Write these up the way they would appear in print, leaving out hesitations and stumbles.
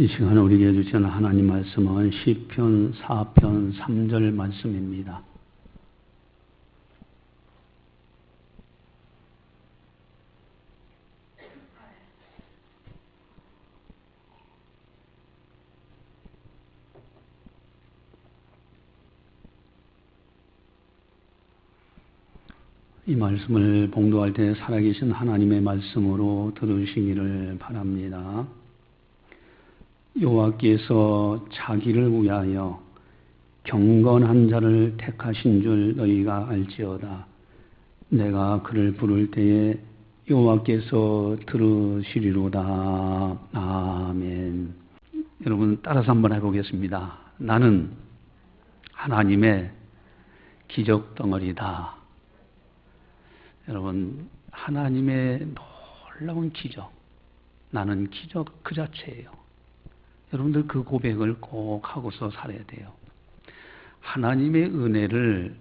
이 시간에 우리에게 주시는 하나님 말씀은 시편 4편 3절 말씀입니다. 이 말씀을 봉독할 때 살아계신 하나님의 말씀으로 들으시기를 바랍니다. 여호와께서 자기를 위하여 경건한 자를 택하신 줄 너희가 알지어다. 내가 그를 부를 때에 여호와께서 들으시리로다. 아멘. 여러분 따라서 한번 해보겠습니다. 나는 하나님의 기적 덩어리다. 여러분, 하나님의 놀라운 기적, 나는 기적 그 자체예요. 여러분들 그 고백을 꼭 하고서 살아야 돼요. 하나님의 은혜를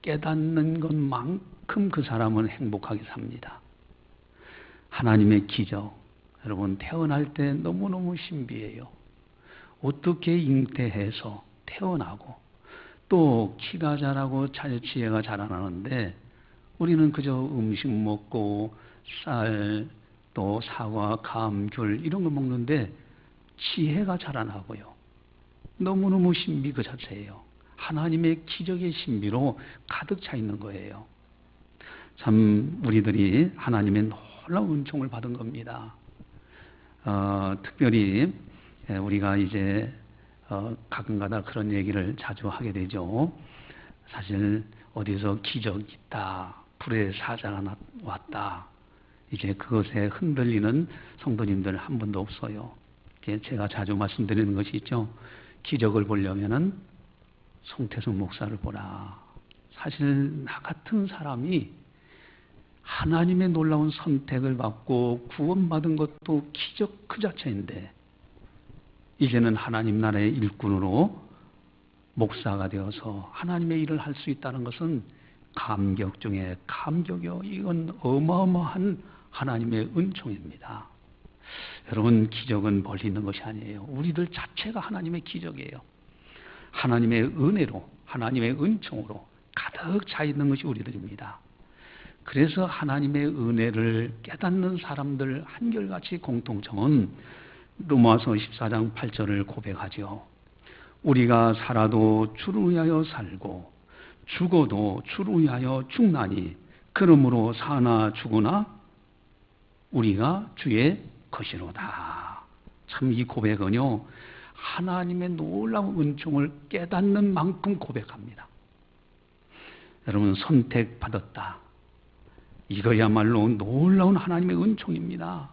깨닫는 것만큼 그 사람은 행복하게 삽니다. 하나님의 기적, 여러분 태어날 때 너무너무 신비해요. 어떻게 잉태해서 태어나고 또 키가 자라고 지혜가 자라나는데 우리는 그저 음식 먹고 쌀, 또 사과, 감, 귤 이런 거 먹는데 지혜가 자라나고요. 너무너무 신비 그 자체예요. 하나님의 기적의 신비로 가득 차 있는 거예요. 참 우리들이 하나님의 놀라운 은총을 받은 겁니다. 특별히 우리가 이제 가끔가다 그런 얘기를 자주 하게 되죠. 사실 어디서 기적이 있다. 불의 사자가 왔다. 이제 그것에 흔들리는 성도님들 한 분도 없어요. 제가 자주 말씀드리는 것이 있죠. 기적을 보려면은 송태수 목사를 보라. 사실 나 같은 사람이 하나님의 놀라운 선택을 받고 구원받은 것도 기적 그 자체인데 이제는 하나님 나라의 일꾼으로 목사가 되어서 하나님의 일을 할 수 있다는 것은 감격 중에 감격이요. 이건 어마어마한 하나님의 은총입니다. 여러분, 기적은 멀리 있는 것이 아니에요. 우리들 자체가 하나님의 기적이에요. 하나님의 은혜로, 하나님의 은총으로 가득 차 있는 것이 우리들입니다. 그래서 하나님의 은혜를 깨닫는 사람들 한결같이 공통점은 로마서 14장 8절을 고백하죠. 우리가 살아도 주를 위하여 살고 죽어도 주를 위하여 죽나니 그러므로 사나 죽으나 우리가 주의 것이로다. 참 이 고백은요, 하나님의 놀라운 은총을 깨닫는 만큼 고백합니다. 여러분, 선택받았다. 이거야말로 놀라운 하나님의 은총입니다.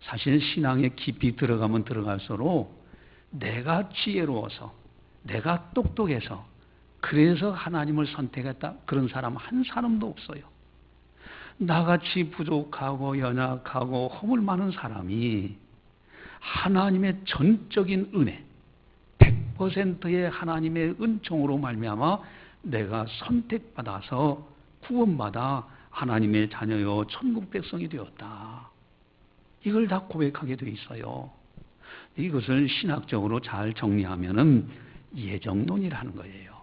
사실 신앙에 깊이 들어가면 들어갈수록 내가 지혜로워서, 내가 똑똑해서 그래서 하나님을 선택했다. 그런 사람 한 사람도 없어요. 나같이 부족하고 연약하고 허물 많은 사람이 하나님의 전적인 은혜, 100%의 하나님의 은총으로 말미암아 내가 선택받아서 구원받아 하나님의 자녀요 천국 백성이 되었다. 이걸 다 고백하게 돼 있어요. 이것을 신학적으로 잘 정리하면은 예정론이라는 거예요.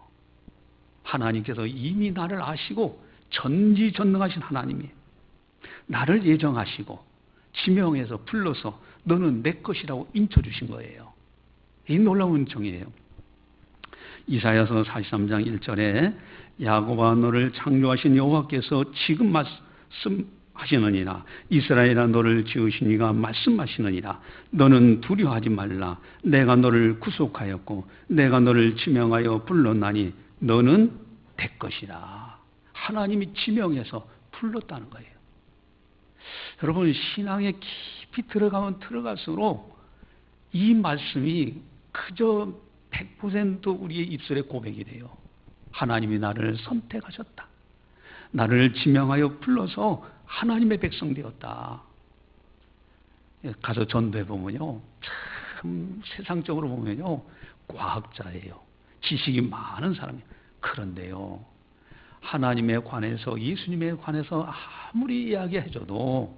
하나님께서 이미 나를 아시고 전지전능하신 하나님이 나를 예정하시고 지명해서 불러서 너는 내 것이라고 인쳐주신 거예요. 이 놀라운 은총이에요. 이사야서 43장 1절에 야곱아 너를 창조하신 여호와께서 지금 말씀하시느니라. 이스라엘아 너를 지으신 이가 말씀하시느니라. 너는 두려워하지 말라. 내가 너를 구속하였고 내가 너를 지명하여 불렀나니 너는 내 것이라. 하나님이 지명해서 불렀다는 거예요. 여러분, 신앙에 깊이 들어가면 들어갈수록 이 말씀이 그저 100% 우리의 입술에 고백이 돼요. 하나님이 나를 선택하셨다. 나를 지명하여 불러서 하나님의 백성 되었다. 가서 전도해 보면요, 참 세상적으로 보면요, 과학자예요. 지식이 많은 사람이에요. 그런데요, 하나님에 관해서, 예수님에 관해서 아무리 이야기해줘도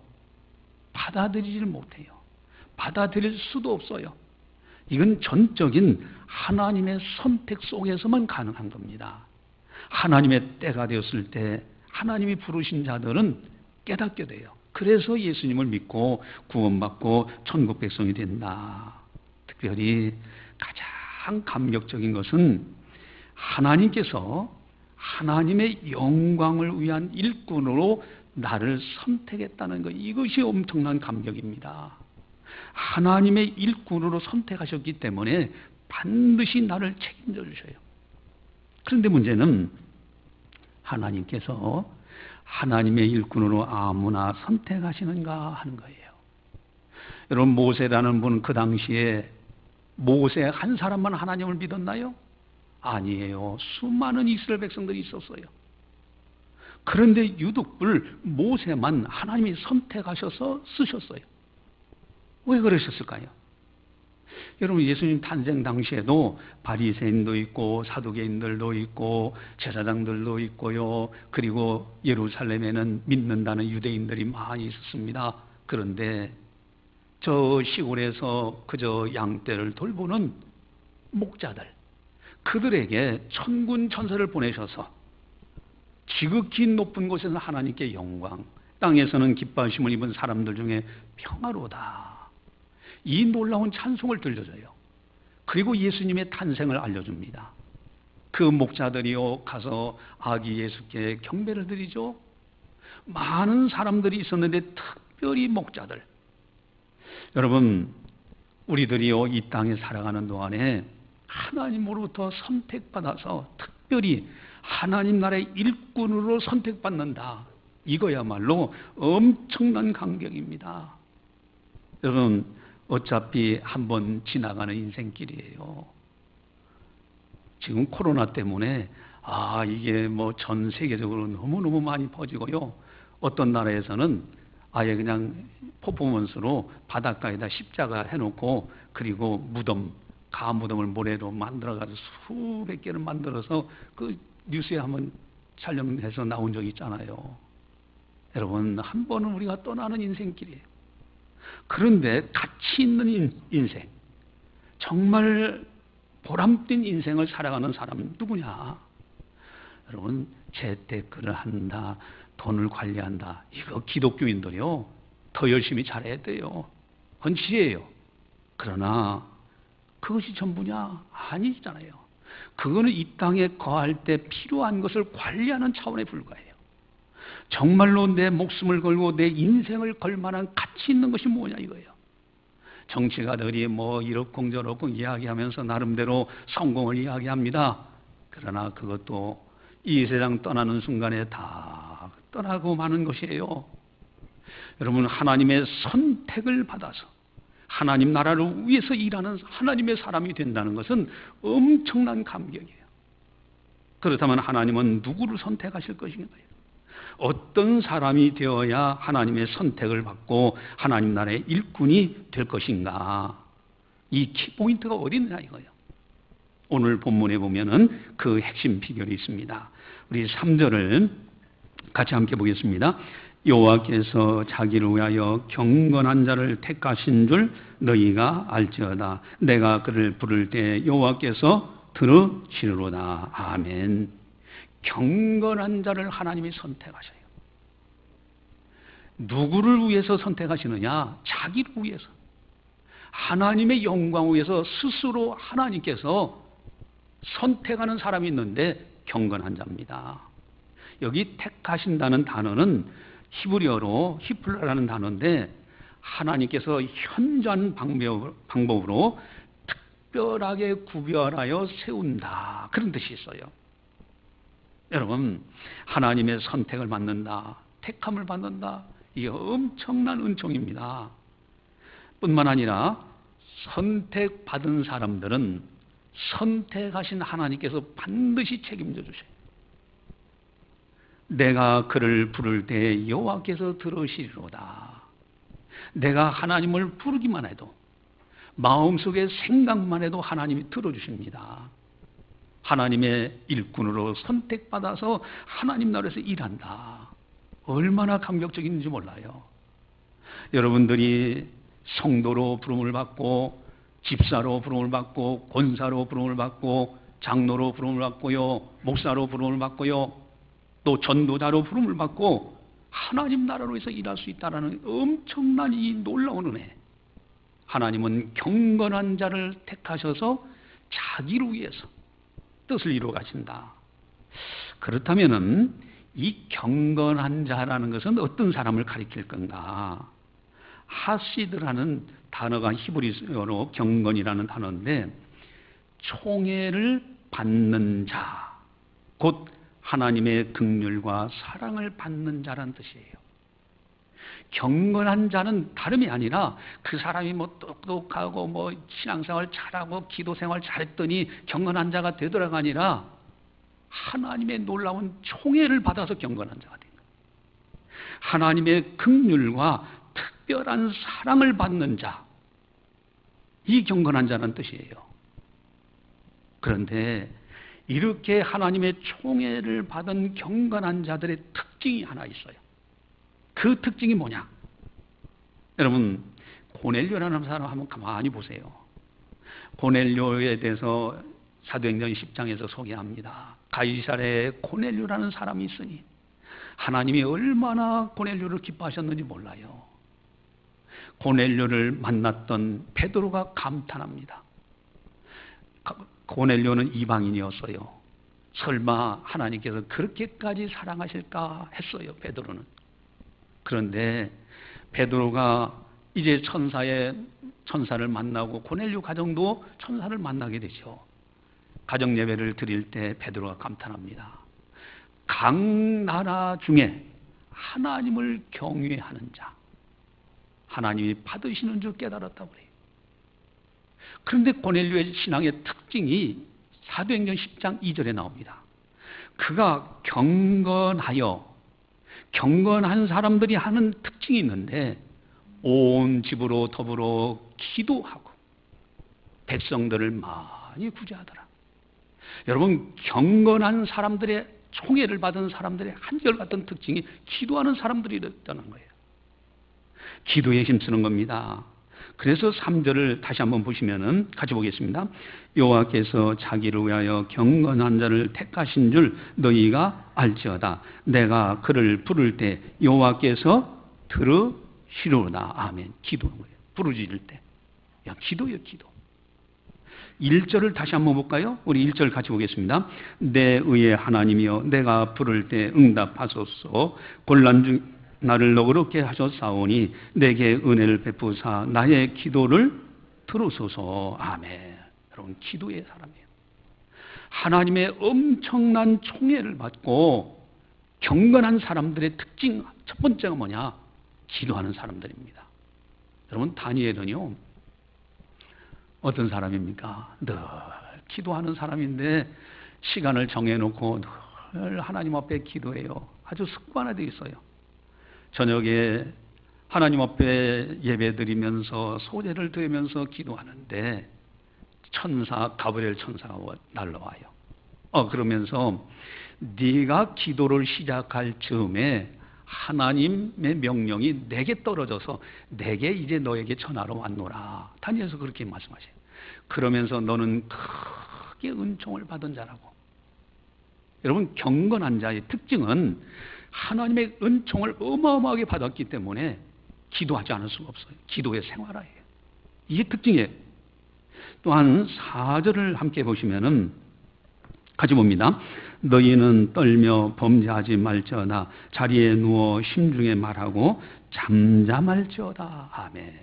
받아들이질 못해요. 받아들일 수도 없어요. 이건 전적인 하나님의 선택 속에서만 가능한 겁니다. 하나님의 때가 되었을 때 하나님이 부르신 자들은 깨닫게 돼요. 그래서 예수님을 믿고 구원받고 천국 백성이 된다. 특별히 가장 감격적인 것은 하나님께서 하나님의 영광을 위한 일꾼으로 나를 선택했다는 것, 이것이 엄청난 감격입니다. 하나님의 일꾼으로 선택하셨기 때문에 반드시 나를 책임져 주셔요. 그런데 문제는 하나님께서 하나님의 일꾼으로 아무나 선택하시는가 하는 거예요. 여러분, 모세라는 분은 그 당시에 모세 한 사람만 하나님을 믿었나요? 아니에요. 수많은 이스라엘 백성들이 있었어요. 그런데 유독불 모세만 하나님이 선택하셔서 쓰셨어요. 왜 그러셨을까요? 여러분, 예수님 탄생 당시에도 바리새인도 있고 사두개인들도 있고 제사장들도 있고요. 그리고 예루살렘에는 믿는다는 유대인들이 많이 있었습니다. 그런데 저 시골에서 그저 양떼를 돌보는 목자들, 그들에게 천군 천사를 보내셔서 지극히 높은 곳에서 하나님께 영광, 땅에서는 기뻐하심을 입은 사람들 중에 평화로다, 이 놀라운 찬송을 들려줘요. 그리고 예수님의 탄생을 알려줍니다. 그 목자들이요 가서 아기 예수께 경배를 드리죠. 많은 사람들이 있었는데 특별히 목자들, 여러분, 우리들이요 이 땅에 살아가는 동안에 하나님으로부터 선택받아서 특별히 하나님 나라의 일꾼으로 선택받는다. 이거야말로 엄청난 감격입니다. 여러분, 어차피 한번 지나가는 인생길이에요. 지금 코로나 때문에 이게 뭐 전 세계적으로 너무너무 많이 퍼지고요. 어떤 나라에서는 아예 그냥 퍼포먼스로 바닷가에다 십자가 해놓고 그리고 무덤, 가무덤을 모래로 만들어가지고 수백 개를 만들어서 그 뉴스에 한번 촬영해서 나온 적이 있잖아요. 여러분, 한 번은 우리가 떠나는 인생길이에요. 그런데 가치 있는 인생, 정말 보람된 인생을 살아가는 사람은 누구냐? 여러분, 재테크를 한다, 돈을 관리한다, 이거 기독교인들이요 더 열심히 잘해야 돼요. 그건 지혜예요. 그러나 그것이 전부냐? 아니잖아요. 그거는 이 땅에 거할 때 필요한 것을 관리하는 차원에 불과해요. 정말로 내 목숨을 걸고 내 인생을 걸 만한 가치 있는 것이 뭐냐 이거예요. 정치가들이 뭐 이렇고 저렇고 이야기하면서 나름대로 성공을 이야기합니다. 그러나 그것도 이 세상 떠나는 순간에 다 떠나고 마는 것이에요. 여러분, 하나님의 선택을 받아서 하나님 나라를 위해서 일하는 하나님의 사람이 된다는 것은 엄청난 감격이에요. 그렇다면 하나님은 누구를 선택하실 것인가요? 어떤 사람이 되어야 하나님의 선택을 받고 하나님 나라의 일꾼이 될 것인가? 이 키포인트가 어디 있느냐 이거예요. 오늘 본문에 보면은 그 핵심 비결이 있습니다. 우리 3절을 같이 함께 보겠습니다. 여호와께서 자기를 위하여 경건한 자를 택하신 줄 너희가 알지어다. 내가 그를 부를 때 여호와께서 들으시리로다. 아멘. 경건한 자를 하나님이 선택하셔요. 누구를 위해서 선택하시느냐? 자기를 위해서. 하나님의 영광을 위해서 스스로 하나님께서 선택하는 사람이 있는데 경건한 자입니다. 여기 택하신다는 단어는 히브리어로 히플라라는 단어인데 하나님께서 현저한 방법으로 특별하게 구별하여 세운다, 그런 뜻이 있어요. 여러분, 하나님의 선택을 받는다, 택함을 받는다, 이게 엄청난 은총입니다. 뿐만 아니라 선택받은 사람들은 선택하신 하나님께서 반드시 책임져 주셔요. 내가 그를 부를 때 여호와께서 들으시리로다. 내가 하나님을 부르기만 해도, 마음속에 생각만 해도 하나님이 들어주십니다. 하나님의 일꾼으로 선택받아서 하나님 나라에서 일한다. 얼마나 감격적인지 몰라요. 여러분들이 성도로 부름을 받고 집사로 부름을 받고 권사로 부름을 받고 장로로 부름을 받고요, 목사로 부름을 받고요, 또 전도자로 부름을 받고 하나님 나라로 해서 일할 수 있다는 엄청난 이 놀라운 은혜. 하나님은 경건한 자를 택하셔서 자기를 위해서 뜻을 이루어 가신다. 그렇다면은 이 경건한 자라는 것은 어떤 사람을 가리킬 건가? 하시드라는 단어가 히브리어로 경건이라는 단어인데, 총애를 받는 자, 곧 하나님의 긍휼과 사랑을 받는 자라는 뜻이에요. 경건한 자는 다름이 아니라 그 사람이 뭐 똑똑하고 뭐 신앙생활 잘하고 기도생활 잘했더니 경건한 자가 되더라가 아니라 하나님의 놀라운 총애를 받아서 경건한 자가 된 거예요. 하나님의 긍휼과 특별한 사랑을 받는 자, 이 경건한 자라는 뜻이에요. 그런데 이렇게 하나님의 총애를 받은 경건한 자들의 특징이 하나 있어요. 그 특징이 뭐냐? 여러분, 고넬료라는 사람 한번 가만히 보세요. 고넬료에 대해서 사도행전 10장에서 소개합니다. 가이사랴에 고넬료라는 사람이 있으니 하나님이 얼마나 고넬료를 기뻐하셨는지 몰라요. 고넬료를 만났던 베드로가 감탄합니다. 고넬료는 이방인이었어요. 설마 하나님께서 그렇게까지 사랑하실까 했어요, 베드로는. 그런데 베드로가 이제 천사를 만나고 고넬료 가정도 천사를 만나게 되죠. 가정 예배를 드릴 때 베드로가 감탄합니다. 각 나라 중에 하나님을 경외하는 자, 하나님이 받으시는 줄 깨달았다고 그래요. 그런데 고넬료의 신앙의 특징이 사도행전 10장 2절에 나옵니다. 그가 경건한 사람들이 하는 특징이 있는데, 온 집으로 더불어 기도하고 백성들을 많이 구제하더라. 여러분, 경건한 사람들의 총애를 받은 사람들의 한결같은 특징이 기도하는 사람들이었다는 거예요. 기도에 힘쓰는 겁니다. 그래서 3절을 다시 한번 보시면은 같이 보겠습니다. 여호와께서 자기를 위하여 경건한 자를 택하신 줄 너희가 알지어다. 내가 그를 부를 때 여호와께서 들으시리로다. 아멘. 기도하는 거예요. 부르짖을 때. 야, 기도예요, 기도. 1절을 다시 한번 볼까요? 우리 1절 같이 보겠습니다. 내 의의 하나님이여, 내가 부를 때 응답하소서. 곤란 중 나를 너그럽게 하셨사오니 내게 은혜를 베푸사 나의 기도를 들으소서. 아멘. 여러분, 기도의 사람이에요. 하나님의 엄청난 총애를 받고 경건한 사람들의 특징 첫 번째가 뭐냐? 기도하는 사람들입니다. 여러분, 다니엘은요, 어떤 사람입니까? 늘 기도하는 사람인데 시간을 정해놓고 늘 하나님 앞에 기도해요. 아주 습관화되어 있어요. 저녁에 하나님 앞에 예배드리면서 소제를 드리면서 기도하는데 가브리엘 천사가 날라와요. 그러면서 네가 기도를 시작할 즈음에 하나님의 명령이 내게 떨어져서 내게 이제 너에게 전하러 왔노라. 다니엘서 그렇게 말씀하셔요. 그러면서 너는 크게 은총을 받은 자라고. 여러분, 경건한 자의 특징은 하나님의 은총을 어마어마하게 받았기 때문에 기도하지 않을 수가 없어요. 기도의 생활화예요. 이게 특징이에요. 또한 4절을 함께 보시면은 같이 봅니다. 너희는 떨며 범죄하지 말지어다. 자리에 누워 심중에 말하고 잠잠할지어다. 아멘.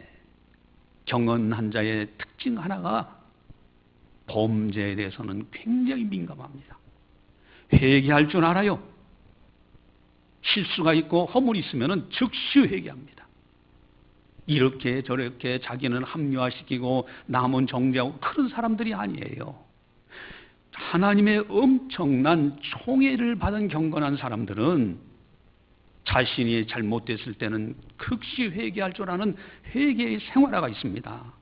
경건한 자의 특징 하나가 범죄에 대해서는 굉장히 민감합니다. 회개할 줄 알아요. 실수가 있고 허물이 있으면 즉시 회개합니다. 이렇게 저렇게 자기는 합리화시키고 남은 정죄하고 그런 사람들이 아니에요. 하나님의 엄청난 총애를 받은 경건한 사람들은 자신이 잘못됐을 때는 즉시 회개할 줄 아는 회개의 생활화가 있습니다.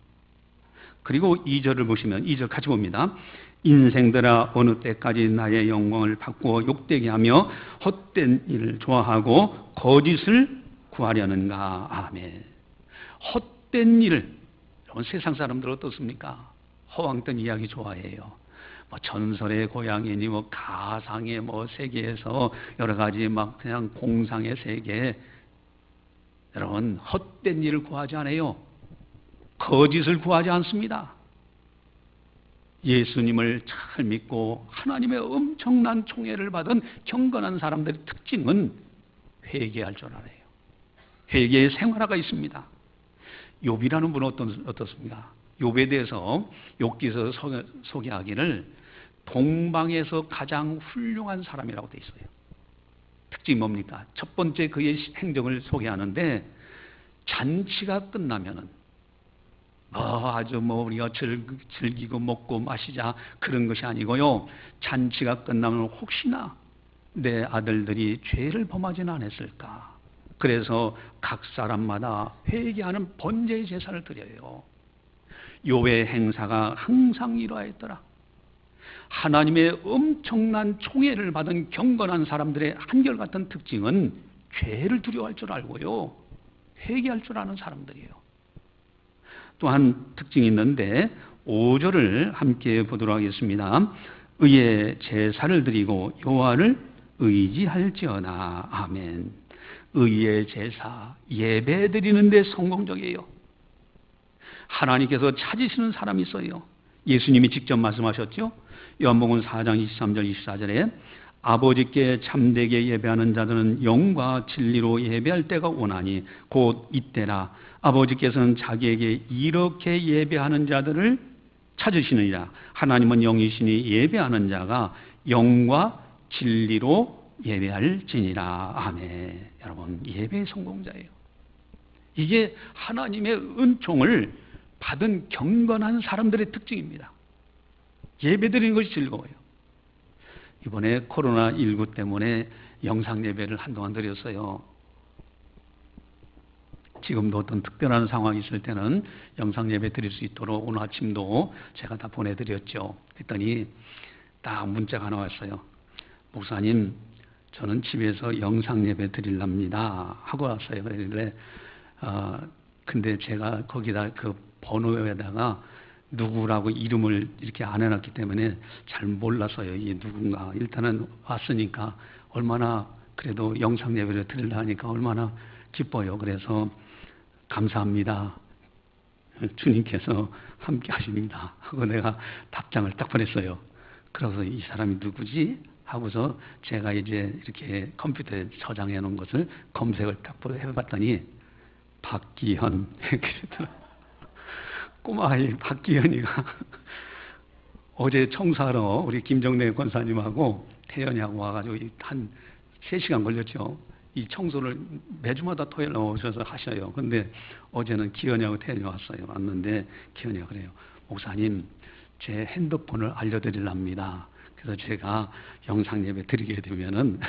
그리고 2절을 보시면 2절 같이 봅니다. 인생들아 어느 때까지 나의 영광을 바꾸어 욕되게 하며 헛된 일을 좋아하고 거짓을 구하려는가. 아멘. 헛된 일, 여러분 세상 사람들 어떻습니까? 허황된 이야기 좋아해요. 뭐 전설의 고향이니 뭐 가상의 뭐 세계에서 여러 가지 막 그냥 공상의 세계. 여러분 헛된 일을 구하지 않아요. 거짓을 구하지 않습니다. 예수님을 잘 믿고 하나님의 엄청난 총애를 받은 경건한 사람들의 특징은 회개할 줄 알아요. 회개의 생활화가 있습니다. 욥이라는 분은 어떻습니까? 욥에 대해서 욥기서 소개하기를 동방에서 가장 훌륭한 사람이라고 되어 있어요. 특징이 뭡니까? 첫 번째 그의 행정을 소개하는데 잔치가 끝나면은 아주 우리가 즐기고 먹고 마시자 그런 것이 아니고요. 잔치가 끝나면 혹시나 내 아들들이 죄를 범하지는 않았을까. 그래서 각 사람마다 회개하는 번제의 제사를 드려요. 욥의 행사가 항상 이러하였더라. 하나님의 엄청난 총애를 받은 경건한 사람들의 한결같은 특징은 죄를 두려워할 줄 알고요. 회개할 줄 아는 사람들이에요. 또한 특징이 있는데 5절을 함께 보도록 하겠습니다. 의의 제사를 드리고 여호와를 의지할지어다. 아멘. 의의 제사, 예배 드리는 데 성공적이에요. 하나님께서 찾으시는 사람이 있어요. 예수님이 직접 말씀하셨죠. 요한복음 4장 23절 24절에 아버지께 참되게 예배하는 자들은 영과 진리로 예배할 때가 오나니 곧 이때라. 아버지께서는 자기에게 이렇게 예배하는 자들을 찾으시느니라. 하나님은 영이시니 예배하는 자가 영과 진리로 예배할지니라. 아멘. 여러분 예배의 성공자예요. 이게 하나님의 은총을 받은 경건한 사람들의 특징입니다. 예배드리는 것이 즐거워요. 이번에 코로나19 때문에 영상 예배를 한동안 드렸어요. 지금도 어떤 특별한 상황이 있을 때는 영상 예배 드릴 수 있도록 오늘 아침도 제가 다 보내드렸죠. 그랬더니 딱 문자가 하나 왔어요. 목사님, 저는 집에서 영상 예배 드리랍니다 하고 왔어요. 그런데 근데 제가 거기다 그 번호에다가 누구라고 이름을 이렇게 안 해놨기 때문에 잘 몰랐어요. 이게 누군가. 일단은 왔으니까 얼마나 그래도 영상 예배를 드리려 하니까 얼마나 기뻐요. 그래서 감사합니다. 주님께서 함께 하십니다. 하고 내가 답장을 딱 보냈어요. 그래서 이 사람이 누구지? 하고서 제가 이제 이렇게 컴퓨터에 저장해 놓은 것을 검색을 딱 해봤더니 박기현. 꼬마 아이 박기현이가 어제 청소하러 우리 김정래 권사님하고 태연이하고 와가지고 한 3시간 걸렸죠. 이 청소를 매주마다 토요일 오셔서 하셔요. 근데 어제는 기현이하고 태연이 왔는데 기현이가 그래요. 목사님, 제 핸드폰을 알려드리랍니다. 그래서 제가 영상 예배 드리게 되면은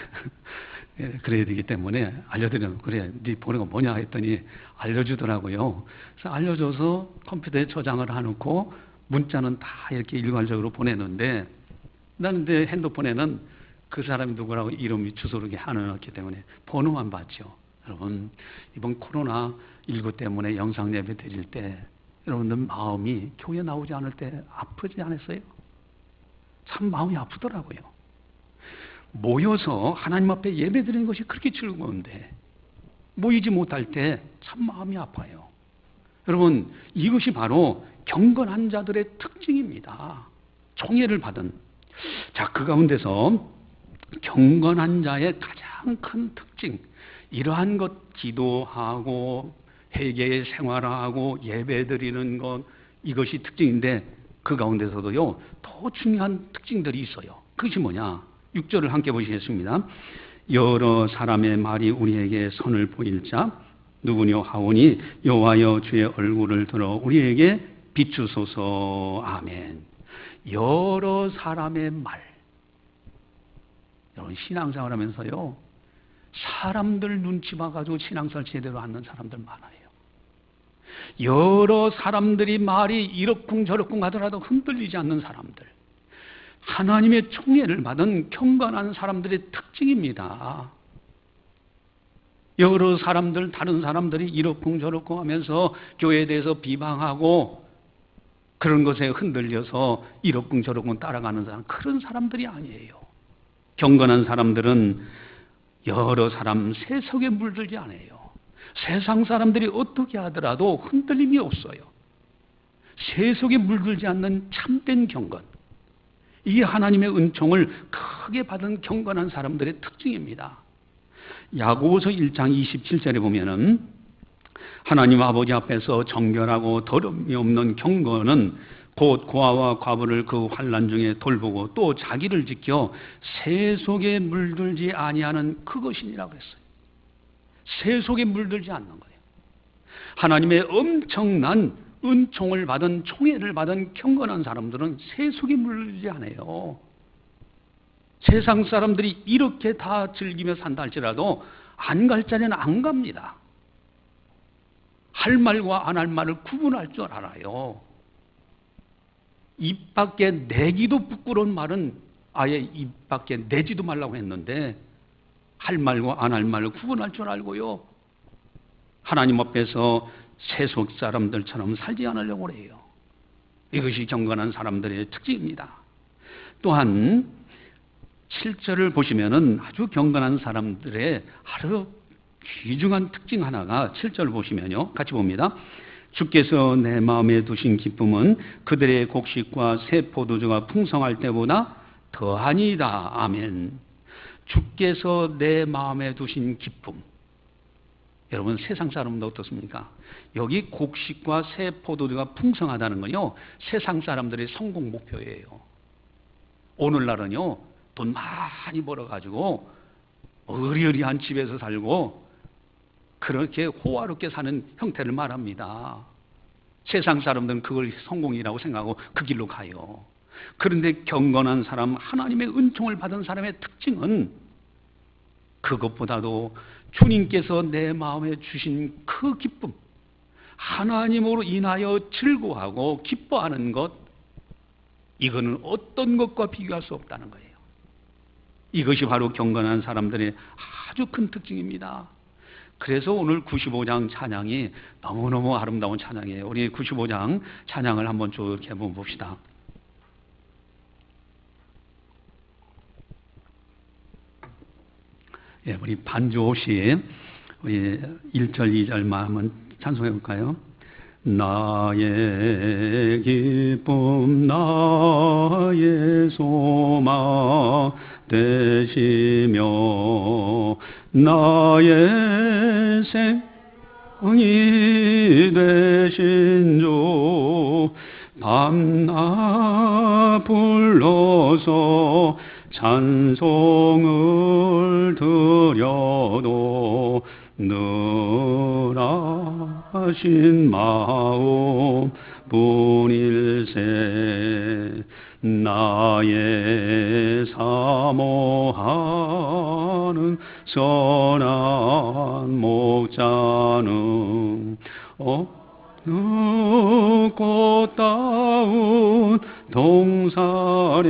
그래야 되기 때문에 알려드리면 그래, 네 번호가 뭐냐 했더니 알려주더라고요. 그래서 알려줘서 컴퓨터에 저장을 해놓고 문자는 다 이렇게 일괄적으로 보내는데 나는 내 핸드폰에는 그 사람이 누구라고 이름, 주소를 이렇게 해놨기 때문에 번호만 봤죠. 여러분, 이번 코로나19 때문에 영상 예배 드릴 때 여러분들 마음이 교회 나오지 않을 때 아프지 않았어요? 참 마음이 아프더라고요. 모여서 하나님 앞에 예배 드리는 것이 그렇게 즐거운데 모이지 못할 때 참 마음이 아파요. 여러분, 이것이 바로 경건한 자들의 특징입니다. 총애를 받은. 자, 그 가운데서 경건한 자의 가장 큰 특징, 이러한 것, 기도하고 회개의 생활하고 예배 드리는 것, 이것이 특징인데 그 가운데서도요 더 중요한 특징들이 있어요. 그것이 뭐냐? 6절을 함께 보시겠습니다. 여러 사람의 말이 우리에게 선을 보일 자 누구뇨 하오니 여호와여 주의 얼굴을 들어 우리에게 비추소서. 아멘. 여러 사람의 말. 여러분, 신앙생활 하면서요 사람들 눈치 봐가지고 신앙생활 제대로 하는 사람들 많아요. 여러 사람들이 말이 이러쿵저러쿵 하더라도 흔들리지 않는 사람들, 하나님의 총애를 받은 경건한 사람들의 특징입니다. 여러 사람들, 다른 사람들이 이렇고 저렇고 하면서 교회에 대해서 비방하고 그런 것에 흔들려서 이렇고 저렇고 따라가는 사람, 그런 사람들이 아니에요. 경건한 사람들은 여러 사람 세속에 물들지 않아요. 세상 사람들이 어떻게 하더라도 흔들림이 없어요. 세속에 물들지 않는 참된 경건, 이게 하나님의 은총을 크게 받은 경건한 사람들의 특징입니다. 야고보서 1장 27절에 보면은 하나님 아버지 앞에서 정결하고 더러움이 없는 경건은 곧 고아와 과부를 그 환난 중에 돌보고 또 자기를 지켜 세속에 물들지 아니하는 그것이니라 그랬어요. 세속에 물들지 않는 거예요. 하나님의 엄청난 은총을 받은, 총애를 받은 경건한 사람들은 세속에 물들지 않아요. 세상 사람들이 이렇게 다 즐기며 산다 할지라도 안 갈 자리는 안 갑니다. 할 말과 안 할 말을 구분할 줄 알아요. 입 밖에 내기도 부끄러운 말은 아예 입 밖에 내지도 말라고 했는데 할 말과 안 할 말을 구분할 줄 알고요. 하나님 앞에서 세속 사람들처럼 살지 않으려고 해요. 이것이 경건한 사람들의 특징입니다. 또한 7절을 보시면은 아주 경건한 사람들의 아주 귀중한 특징 하나가 7절 보시면요. 같이 봅니다. 주께서 내 마음에 두신 기쁨은 그들의 곡식과 새 포도주가 풍성할 때보다 더하니이다. 아멘. 주께서 내 마음에 두신 기쁨. 여러분 세상 사람은 어떻습니까? 여기 곡식과 새 포도주가 풍성하다는 건요, 세상 사람들의 성공 목표예요. 오늘날은요, 돈 많이 벌어가지고 어리어리한 집에서 살고 그렇게 호화롭게 사는 형태를 말합니다. 세상 사람들은 그걸 성공이라고 생각하고 그 길로 가요. 그런데 경건한 사람, 하나님의 은총을 받은 사람의 특징은 그것보다도 주님께서 내 마음에 주신 그 기쁨, 하나님으로 인하여 즐거워하고 기뻐하는 것, 이거는 어떤 것과 비교할 수 없다는 거예요. 이것이 바로 경건한 사람들의 아주 큰 특징입니다. 그래서 오늘 95장 찬양이 너무너무 아름다운 찬양이에요. 우리 95장 찬양을 한번 쭉 해본 봅시다. 예, 우리 반주호시 우리 1절, 2절만 한번 찬송해 볼까요? 나의 기쁨, 나의 소망 되시며 나의 생명이 되신 주, 밤낮 불러서 찬송을 드려도 늘 하신 마음 뿐일세. 나의 사모하는 선한 목자는 어느 꽃다운 동산에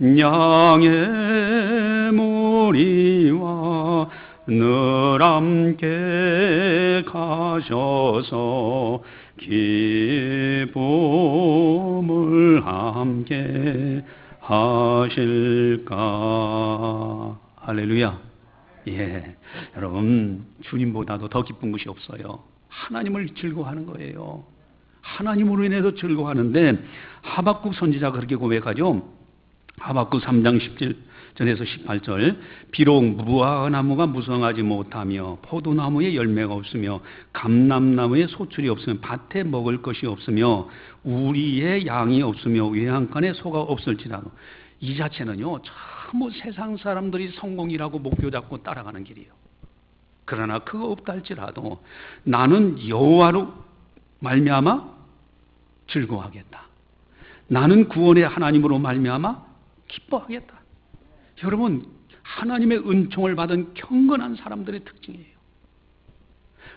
양의 무리와 늘 함께 가셔서 기쁨을 함께 하실까. 할렐루야. 예, 여러분 주님보다도 더 기쁜 것이 없어요. 하나님을 즐거워하는 거예요. 하나님으로 인해서 즐거워하는데 하박국 선지자가 그렇게 고백하죠. 하박국 3장 17절에서 18절, 비록 무화과나무가 무성하지 못하며 포도나무에 열매가 없으며 감람나무에 소출이 없으며 밭에 먹을 것이 없으며 우리의 양이 없으며 외양간에 소가 없을지라도, 이 자체는요 전부 세상 사람들이 성공이라고 목표 잡고 따라가는 길이에요. 그러나 그거 없다 할지라도 나는 여호와로 말미암아 즐거워하겠다. 나는 구원의 하나님으로 말미암아 기뻐하겠다. 여러분, 하나님의 은총을 받은 경건한 사람들의 특징이에요.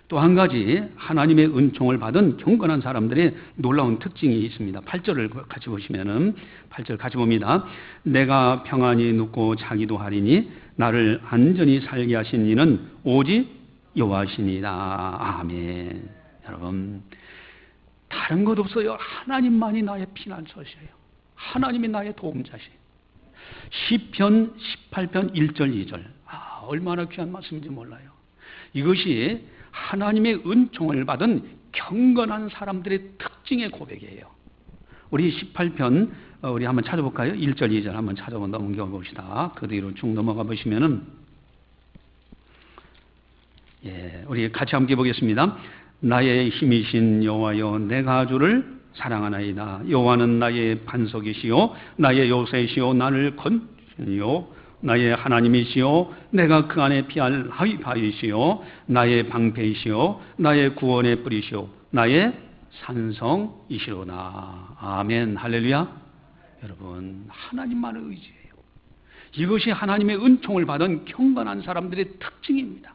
또 한 가지 하나님의 은총을 받은 경건한 사람들의 놀라운 특징이 있습니다. 8절을 같이 보시면은 8절 같이 봅니다. 내가 평안히 눕고 자기도 하리니 나를 안전히 살게 하신 이는 오직 여호와시니라. 아멘. 여러분, 다른 것 없어요. 하나님만이 나의 피난처시에요. 하나님이 나의 도움자시에요. 시편 18편 1절 2절. 얼마나 귀한 말씀인지 몰라요. 이것이 하나님의 은총을 받은 경건한 사람들의 특징의 고백이에요. 우리 18편 우리 한번 찾아볼까요? 1절 2절 한번 넘겨 봅시다. 그 뒤로 쭉 넘어가 보시면은 우리 같이 함께 보겠습니다. 나의 힘이신 여호와여, 내가 주를 사랑하나이다. 여호와는 나의 반석이시요 나의 요새시요 나를 건지시요 나의 하나님이시요 내가 그 안에 피할 바위시요 나의 방패이시요 나의 구원의 뿌리시요 나의 산성이시로다. 아멘. 할렐루야. 여러분, 하나님만을 의지해요. 이것이 하나님의 은총을 받은 경건한 사람들의 특징입니다.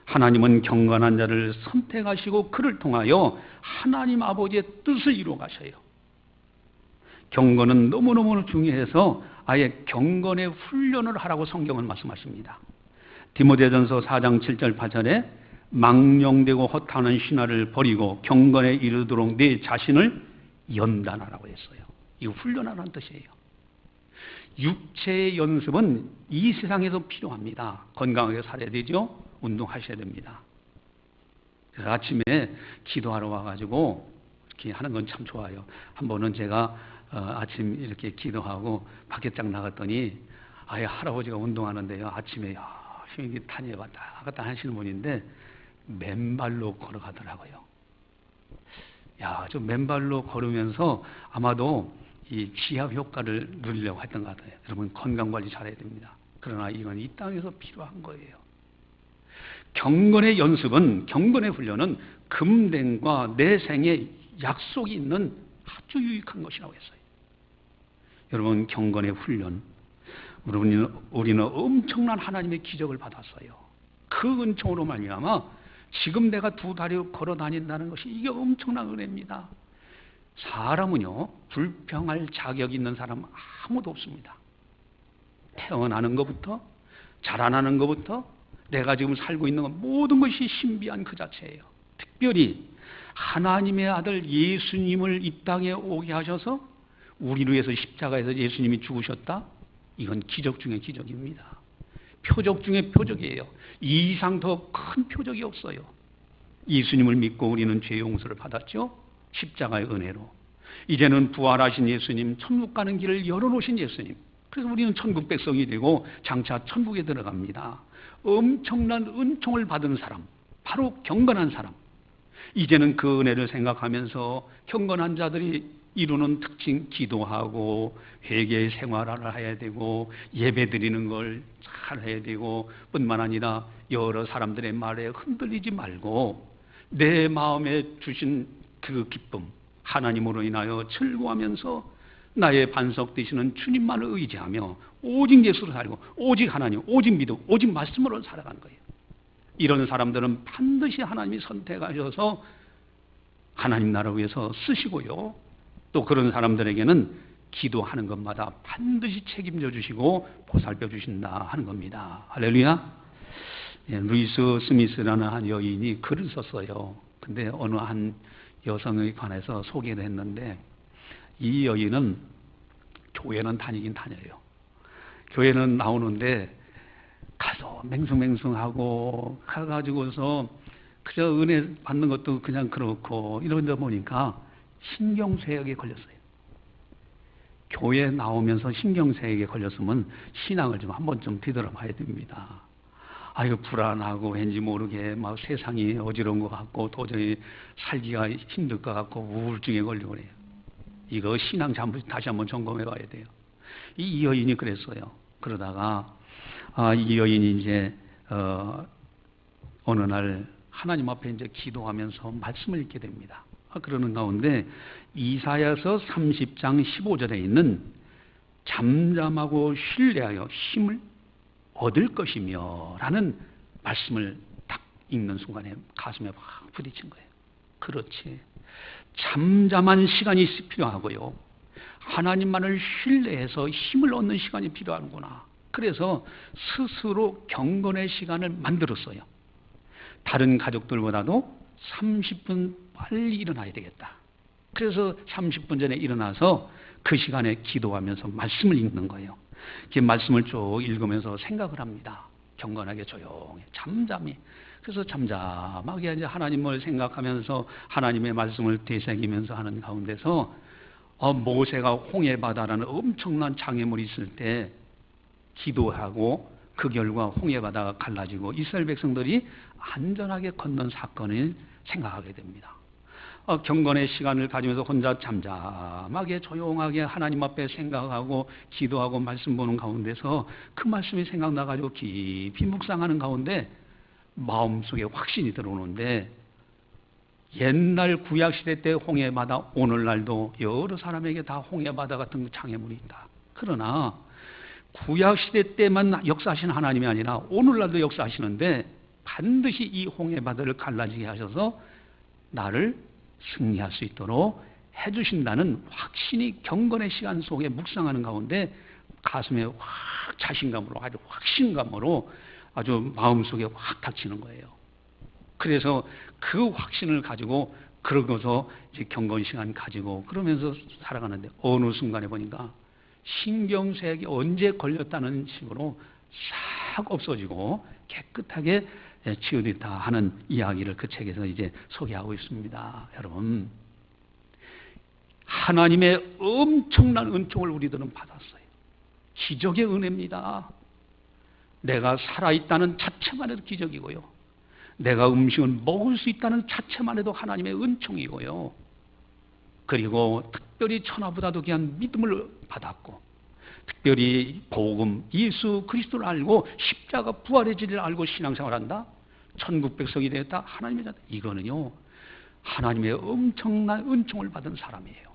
하나님은 경건한 자를 선택하시고 그를 통하여 하나님 아버지의 뜻을 이루어 가셔요. 경건은 너무너무 중요해서 아예 경건의 훈련을 하라고 성경은 말씀하십니다. 디모데전서 4장 7절 8절에 망령되고 허탄한 신화를 버리고 경건에 이르도록 네 자신을 연단하라고 했어요. 이거 훈련하라는 뜻이에요. 육체의 연습은 이 세상에서 필요합니다. 건강하게 살아야 되죠. 운동하셔야 됩니다. 그래서 아침에 기도하러 와가지고 이렇게 하는 건 참 좋아요. 한 번은 제가 아침 이렇게 기도하고 밖에짝 나갔더니 아예 할아버지가 운동하는데요. 아침에 열심히 다녀갔다 갔다 하시는 분인데 맨발로 걸어가더라고요. 저 맨발로 걸으면서 아마도 이 지압 효과를 누리려고 했던 것 같아요. 여러분, 건강관리 잘해야 됩니다. 그러나 이건 이 땅에서 필요한 거예요. 경건의 연습은, 경건의 훈련은 금den과 내생의 약속이 있는 아주 유익한 것이라고 했어요. 여러분, 경건의 훈련, 우리는 엄청난 하나님의 기적을 받았어요. 그 은총으로 말미암아 지금 내가 두 다리 걸어 다닌다는 것이 이게 엄청난 은혜입니다. 사람은요, 불평할 자격이 있는 사람 아무도 없습니다. 태어나는 것부터 자라나는 것부터 내가 지금 살고 있는 것 모든 것이 신비한 그 자체예요. 특별히 하나님의 아들 예수님을 이 땅에 오게 하셔서 우리를 위해서 십자가에서 예수님이 죽으셨다? 이건 기적 중에 기적입니다. 표적 중에 표적이에요. 이 이상 더 큰 표적이 없어요. 예수님을 믿고 우리는 죄 용서를 받았죠. 십자가의 은혜로. 이제는 부활하신 예수님, 천국 가는 길을 열어놓으신 예수님. 그래서 우리는 천국 백성이 되고 장차 천국에 들어갑니다. 엄청난 은총을 받은 사람, 바로 경건한 사람. 이제는 그 은혜를 생각하면서 경건한 자들이 이루는 특징, 기도하고 회개의 생활을 해야 되고 예배 드리는 걸 잘 해야 되고 뿐만 아니라 여러 사람들의 말에 흔들리지 말고 내 마음에 주신 그 기쁨, 하나님으로 인하여 즐거워하면서 나의 반석 되시는 주님만을 의지하며 오직 예수로 살고 오직 하나님, 오직 믿음, 오직 말씀으로 살아가는 거예요. 이런 사람들은 반드시 하나님이 선택하셔서 하나님 나라를 위해서 쓰시고요. 또 그런 사람들에게는 기도하는 것마다 반드시 책임져 주시고 보살펴 주신다 하는 겁니다. 할렐루야. 루이스 스미스라는 한 여인이 글을 썼어요. 근데 어느 한 여성에 관해서 소개를 했는데 이 여인은 교회는 다니긴 다녀요. 교회는 나오는데 가서 맹숭맹숭하고 가가지고서 그저 은혜 받는 것도 그냥 그렇고 이러다 보니까 신경쇠약에 걸렸어요. 교회 나오면서 신경쇠약에 걸렸으면 신앙을 좀 한 번쯤 뒤돌아봐야 됩니다. 이거 불안하고 왠지 모르게 막 세상이 어지러운 것 같고 도저히 살기가 힘들 것 같고 우울증에 걸리고 그래요. 이거 신앙 다시 한번 점검해 봐야 돼요. 이 여인이 그랬어요. 그러다가 이 여인이 이제 어느 날 하나님 앞에 이제 기도하면서 말씀을 읽게 됩니다. 그러는 가운데 이사야서 30장 15절에 있는 잠잠하고 신뢰하여 힘을 얻을 것이며 라는 말씀을 딱 읽는 순간에 가슴에 확 부딪힌 거예요. 그렇지. 잠잠한 시간이 필요하고요. 하나님만을 신뢰해서 힘을 얻는 시간이 필요하구나. 그래서 스스로 경건의 시간을 만들었어요. 다른 가족들보다도 30분 빨리 일어나야 되겠다. 그래서 30분 전에 일어나서 그 시간에 기도하면서 말씀을 읽는 거예요. 그 말씀을 쭉 읽으면서 생각을 합니다. 경건하게 조용히 잠잠히. 그래서 잠잠하게 이제 하나님을 생각하면서 하나님의 말씀을 되새기면서 하는 가운데서 모세가 홍해바다라는 엄청난 장애물이 있을 때 기도하고 그 결과 홍해바다가 갈라지고 이스라엘 백성들이 안전하게 건넌 사건을 생각하게 됩니다. 경건의 시간을 가지면서 혼자 잠잠하게 조용하게 하나님 앞에 생각하고 기도하고 말씀 보는 가운데서 그 말씀이 생각나가지고 깊이 묵상하는 가운데 마음속에 확신이 들어오는데, 옛날 구약시대 때 홍해바다, 오늘날도 여러 사람에게 다 홍해바다 같은 장애물이 있다. 그러나 구약시대 때만 역사하신 하나님이 아니라 오늘날도 역사하시는데 반드시 이 홍해바다를 갈라지게 하셔서 나를 승리할 수 있도록 해주신다는 확신이 경건의 시간 속에 묵상하는 가운데 가슴에 확 자신감으로, 아주 확신감으로 아주 마음속에 확 닥치는 거예요. 그래서 그 확신을 가지고 그러고서 이제 경건 시간 가지고 그러면서 살아가는데 어느 순간에 보니까 신경쇠약이 언제 걸렸다는 식으로 싹 없어지고 깨끗하게 치유됐다 하는 이야기를 그 책에서 이제 소개하고 있습니다. 여러분, 하나님의 엄청난 은총을 우리들은 받았어요. 기적의 은혜입니다. 내가 살아있다는 자체만 해도 기적이고요. 내가 음식을 먹을 수 있다는 자체만 해도 하나님의 은총이고요. 그리고 특별히 천하보다도 귀한 믿음을 받았고, 특별히 복음, 예수 그리스도를 알고 십자가 부활의 진리를 알고 신앙생활한다. 천국 백성이 되었다. 하나님의 자다. 이거는요, 하나님의 엄청난 은총을 받은 사람이에요.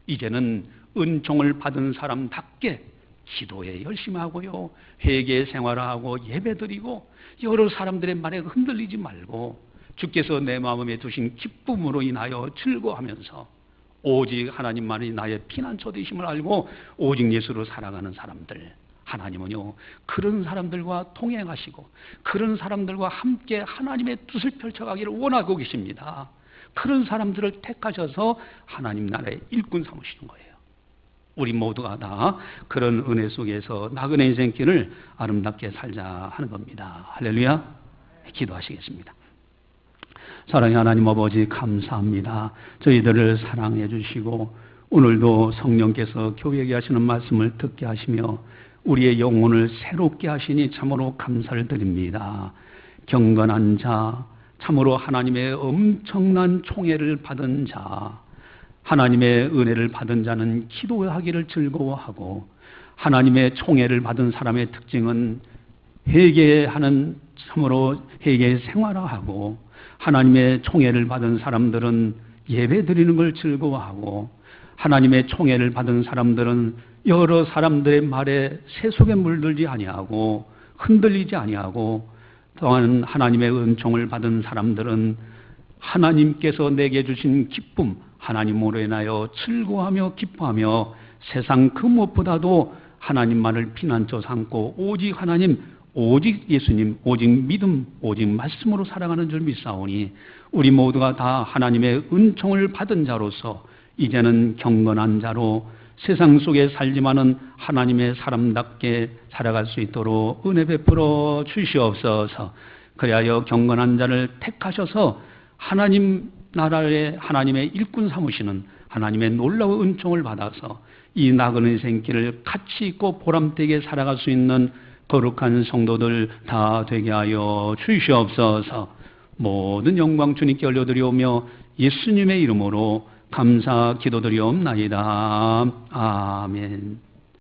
이제는 은총을 받은 사람답게 기도에 열심히 하고요, 회개 생활하고 예배드리고 여러 사람들의 말에 흔들리지 말고 주께서 내 마음에 두신 기쁨으로 인하여 즐거워하면서 오직 하나님만이 나의 피난처 되심을 알고 오직 예수로 살아가는 사람들, 하나님은요 그런 사람들과 동행하시고 그런 사람들과 함께 하나님의 뜻을 펼쳐가기를 원하고 계십니다. 그런 사람들을 택하셔서 하나님 나라의 일꾼 삼으시는 거예요. 우리 모두가 다 그런 은혜 속에서 나그네 인생길을 아름답게 살자 하는 겁니다. 할렐루야. 기도하시겠습니다. 사랑의 하나님 아버지, 감사합니다. 저희들을 사랑해 주시고 오늘도 성령께서 교회에게 하시는 말씀을 듣게 하시며 우리의 영혼을 새롭게 하시니 참으로 감사를 드립니다. 경건한 자, 참으로 하나님의 엄청난 총애를 받은 자, 하나님의 은혜를 받은 자는 기도하기를 즐거워하고, 하나님의 총애를 받은 사람의 특징은 회개하는, 참으로 회개 생활화하고, 하나님의 총애를 받은 사람들은 예배 드리는 걸 즐거워하고, 하나님의 총애를 받은 사람들은 여러 사람들의 말에 세속에 물들지 아니하고 흔들리지 아니하고, 또한 하나님의 은총을 받은 사람들은 하나님께서 내게 주신 기쁨, 하나님으로 인하여 즐거워하며 기뻐하며 세상 그 무엇보다도 하나님만을 피난처 삼고 오직 하나님, 오직 예수님, 오직 믿음, 오직 말씀으로 살아가는 줄 믿사오니 우리 모두가 다 하나님의 은총을 받은 자로서 이제는 경건한 자로 세상 속에 살지만은 하나님의 사람답게 살아갈 수 있도록 은혜 베풀어 주시옵소서. 그리하여 경건한 자를 택하셔서 하나님 나라의 하나님의 일꾼 삼으시는 하나님의 놀라운 은총을 받아서 이 나그네 인생길을 가치 있고 보람되게 살아갈 수 있는 거룩한 성도들 다 되게 하여 주시옵소서. 모든 영광 주님께 올려드리오며 예수님의 이름으로 감사 기도드리옵나이다. 아멘.